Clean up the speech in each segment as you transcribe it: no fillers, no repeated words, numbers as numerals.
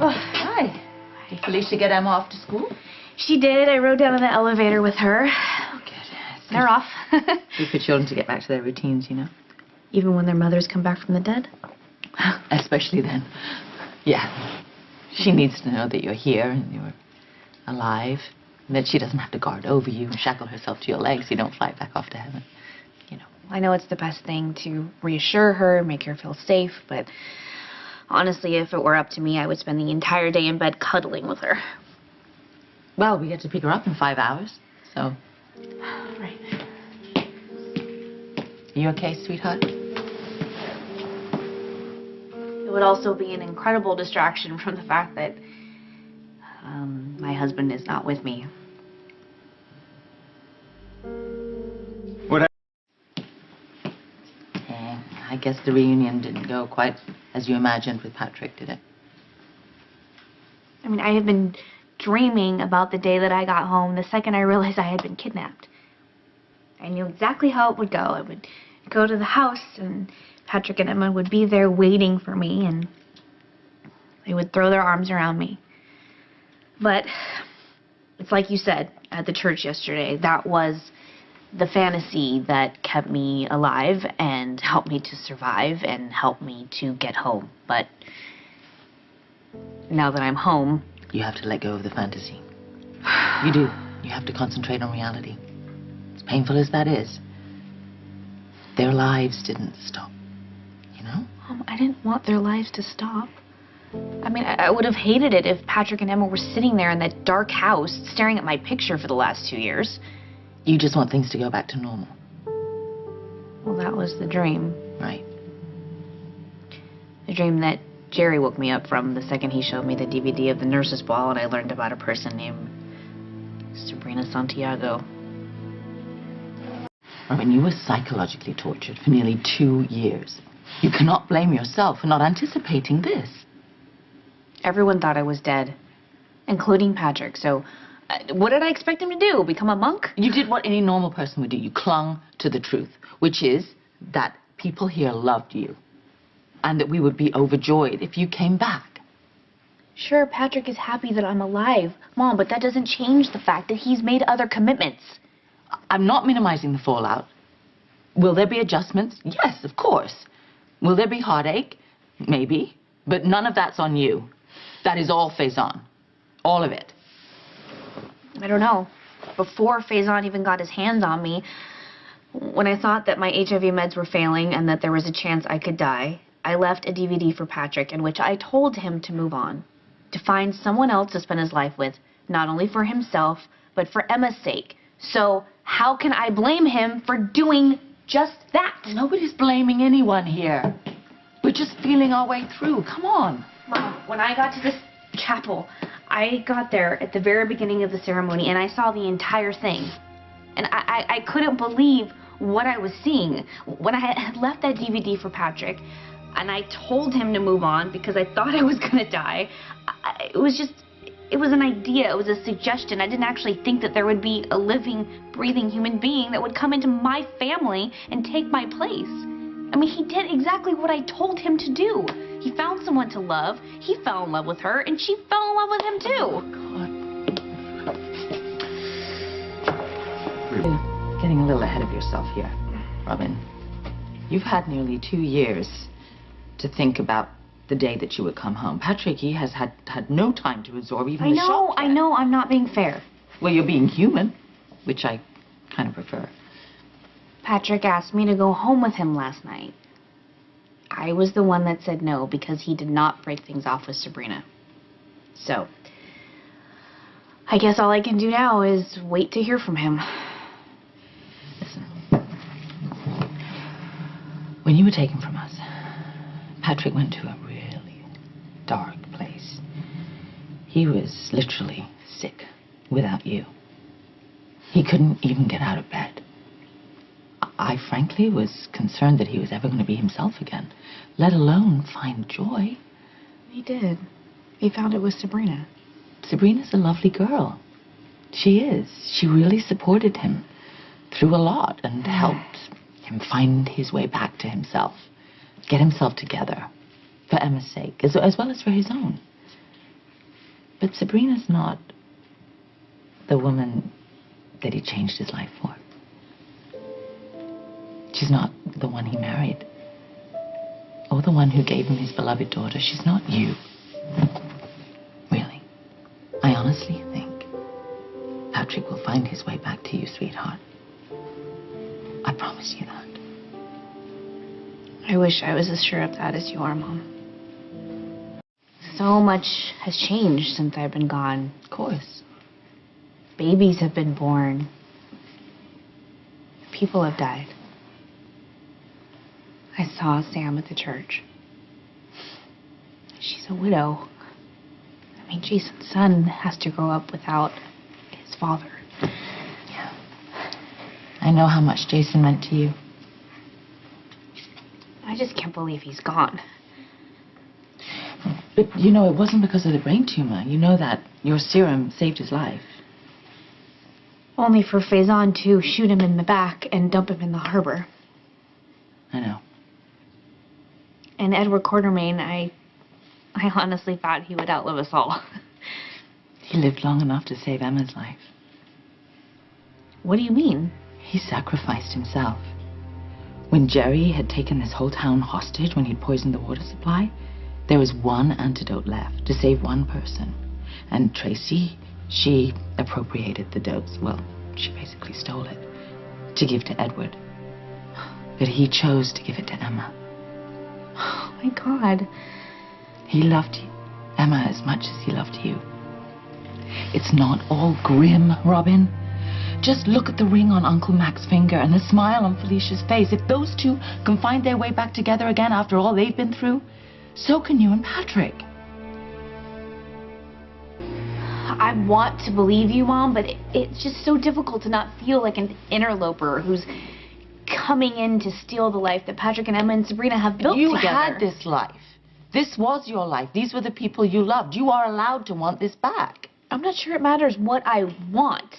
Oh, hi. Did Felicia get Emma off to school? She did. I rode down in the elevator with her. Oh, good. They're off. Good for children to get back to their routines, you know. Even when their mothers come back from the dead? Especially then. Yeah. She needs to know that you're here and you're alive. And that she doesn't have to guard over you and shackle herself to your legs. You don't fly back off to heaven. You know. I know it's the best thing to reassure her, make her feel safe, but honestly, if it were up to me, I would spend the entire day in bed cuddling with her. Well, we get to pick her up in 5 hours, so... Right. You okay, sweetheart? It would also be an incredible distraction from the fact that my husband is not with me. What I guess the reunion didn't go quite as you imagined with Patrick, did it? I mean, I had been dreaming about the day that I got home the second I realized I had been kidnapped. I knew exactly how it would go. I would go to the house, and Patrick and Emma would be there waiting for me, and they would throw their arms around me. But it's like you said at the church yesterday, that was the fantasy that kept me alive and helped me to survive and helped me to get home. But now that I'm home... You have to let go of the fantasy. You do. You have to concentrate on reality. As painful as that is, their lives didn't stop, you know? Mom, I didn't want their lives to stop. I mean, I would have hated it if Patrick and Emma were sitting there in that dark house staring at my picture for the last 2 years. You just want things to go back to normal. Well, that was the dream. Right. The dream that Jerry woke me up from the second he showed me the DVD of the Nurse's Ball and I learned about a person named Sabrina Santiago. Robin, you were psychologically tortured for nearly 2 years. You cannot blame yourself for not anticipating this. Everyone thought I was dead, including Patrick, so what did I expect him to do? Become a monk? You did what any normal person would do. You clung to the truth, which is that people here loved you and that we would be overjoyed if you came back. Sure, Patrick is happy that I'm alive, Mom, but that doesn't change the fact that he's made other commitments. I'm not minimizing the fallout. Will there be adjustments? Yes, of course. Will there be heartache? Maybe. But none of that's on you. That is all Faison. All of it. I don't know. Before Faison even got his hands on me, when I thought that my HIV meds were failing and that there was a chance I could die, I left a DVD for Patrick in which I told him to move on, to find someone else to spend his life with, not only for himself, but for Emma's sake. So how can I blame him for doing just that? Nobody's blaming anyone here. We're just feeling our way through. Come on. Mom, when I got to this chapel, I got there at the very beginning of the ceremony and I saw the entire thing. And I couldn't believe what I was seeing. When I had left that DVD for Patrick and I told him to move on because I thought I was going to die, it was an idea, it was a suggestion. I didn't actually think that there would be a living, breathing human being that would come into my family and take my place. I mean, he did exactly what I told him to do. He found someone to love, he fell in love with her, and she fell in love with him too. Oh, God. You're getting a little ahead of yourself here, Robin. You've had nearly 2 years to think about the day that you would come home. Patrick, he has had no time to absorb even the shock. I know, I'm not being fair. Well, you're being human, which I kind of prefer. Patrick asked me to go home with him last night. I was the one that said no because he did not break things off with Sabrina. So, I guess all I can do now is wait to hear from him. Listen. When you were taken from us, Patrick went to a really dark place. He was literally sick without you. He couldn't even get out of bed. I frankly was concerned that he was ever going to be himself again, let alone find joy. He did. He found it with Sabrina. Sabrina's a lovely girl. She is. She really supported him through a lot and helped him find his way back to himself, get himself together, for Emma's sake, as well as for his own. But Sabrina's not the woman that he changed his life for. She's not the one he married. Or the one who gave him his beloved daughter. She's not you. Really. I honestly think Patrick will find his way back to you, sweetheart. I promise you that. I wish I was as sure of that as you are, Mom. So much has changed since I've been gone. Of course. Babies have been born. People have died. I saw Sam at the church. She's a widow. I mean, Jason's son has to grow up without his father. Yeah. I know how much Jason meant to you. I just can't believe he's gone. But, you know, it wasn't because of the brain tumor. You know that your serum saved his life. Only for Faison to shoot him in the back and dump him in the harbor. I know. And Edward Quartermain, I honestly thought he would outlive us all. He lived long enough to save Emma's life. What do you mean? He sacrificed himself. When Jerry had taken this whole town hostage when he'd poisoned the water supply, there was one antidote left to save one person. And Tracy, she appropriated the dose. Well, she basically stole it to give to Edward. But he chose to give it to Emma. Oh my God. He loved you, Emma, as much as he loved you. It's not all grim, Robin. Just look at the ring on Uncle Mac's finger and the smile on Felicia's face. If those two can find their way back together again after all they've been through, so can you and Patrick. I want to believe you, Mom, but it's just so difficult to not feel like an interloper who's coming in to steal the life that Patrick and Emma and Sabrina have built You together. had this life. This was your life. These were the people you loved. You are allowed to want this back. I'm not sure it matters what I want.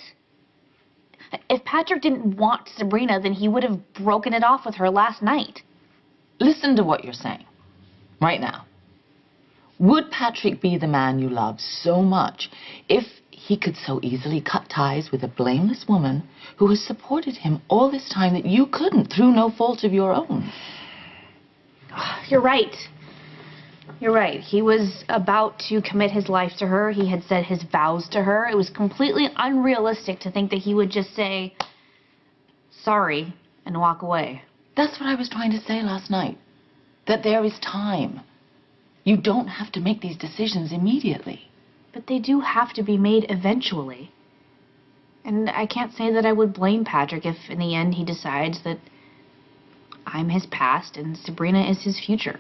If Patrick didn't want Sabrina, then he would have broken it off with her last night. Listen to what you're saying right now. Would Patrick be the man you love so much if he could so easily cut ties with a blameless woman who has supported him all this time that you couldn't through no fault of your own? You're right. You're right. He was about to commit his life to her. He had said his vows to her. It was completely unrealistic to think that he would just say, sorry, and walk away. That's what I was trying to say last night. That there is time. You don't have to make these decisions immediately. But they do have to be made eventually. And I can't say that I would blame Patrick if in the end he decides that I'm his past and Sabrina is his future.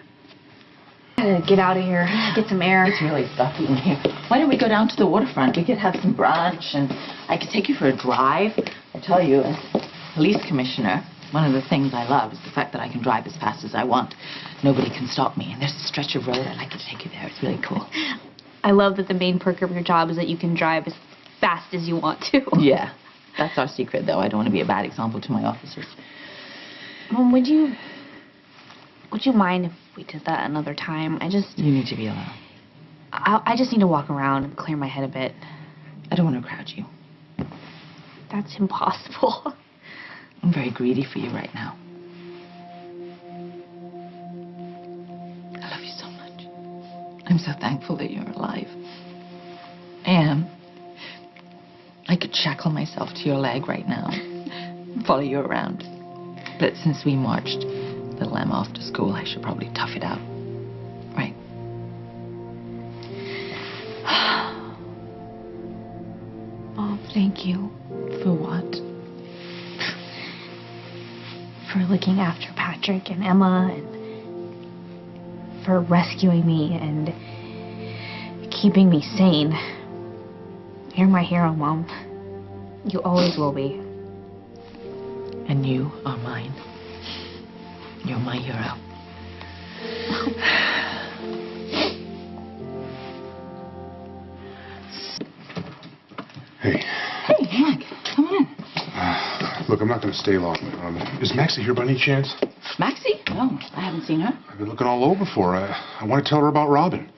Get out of here, get some air. It's really stuffy in here. Why don't we go down to the waterfront? We could have some brunch and I could take you for a drive. I tell you, as police commissioner, one of the things I love is the fact that I can drive as fast as I want. Nobody can stop me. And there's a stretch of road I'd like to take you there. It's really cool. I love that the main perk of your job is that you can drive as fast as you want to. Yeah, that's our secret, though. I don't want to be a bad example to my officers. Mom, would you mind if we did that another time? You need to be alone. I just need to walk around and clear my head a bit. I don't want to crowd you. That's impossible. I'm very greedy for you right now. I love you so much. I'm so thankful that you're alive. I am. I could shackle myself to your leg right now and follow you around. But since we marched little Emma off to school, I should probably tough it out. Right? Mom, thank you. For what? For looking after Patrick and Emma and for rescuing me and keeping me sane. You're my hero, Mom. You always will be. And you are mine. You're my hero. Hey. Hey, Hank, come in. Look, I'm not going to stay long. Is Maxie here by any chance? Maxie? No, I haven't seen her. I've been looking all over for her. I want to tell her about Robin.